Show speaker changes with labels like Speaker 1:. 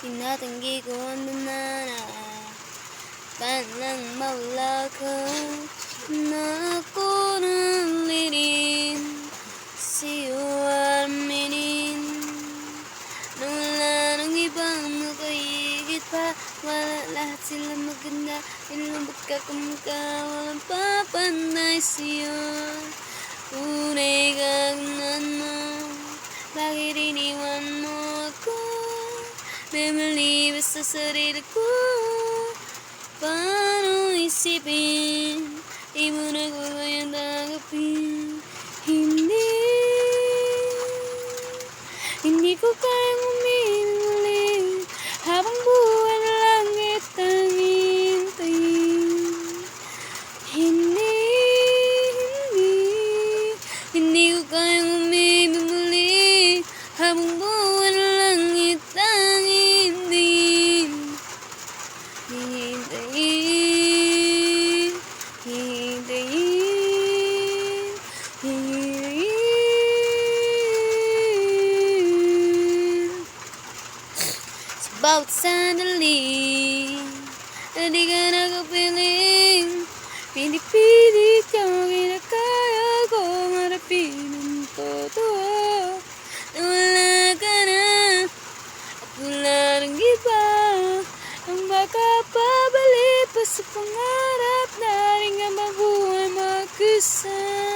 Speaker 1: Tinatanggi ko ang banana. Parang mawala ka na ako nang lirin. Sa'yo aminin na wala nang ibang makaigit pa. Wala, lahat sila maganda. Ilambot ka kumaka, walang papanay sa'yo. Tunay kagnan mo, bakit iniwan mo ako? May mali ba sa sarili ko? Paano isipin? Di mo na ko kayang tanggapin. Hindi ko kayang umiling habang buwan na langit ang hintayin. Hindi ko kayang umiling habang buwan na langit ang hintayin. Sa bawat sandali na di ka nakapiling, pinipilit yung kinakaya ko marapin ang totoo na wala ka na at wala nang iba ang makapabalik pa sa pangarap na rin nga mabuhay magkasama.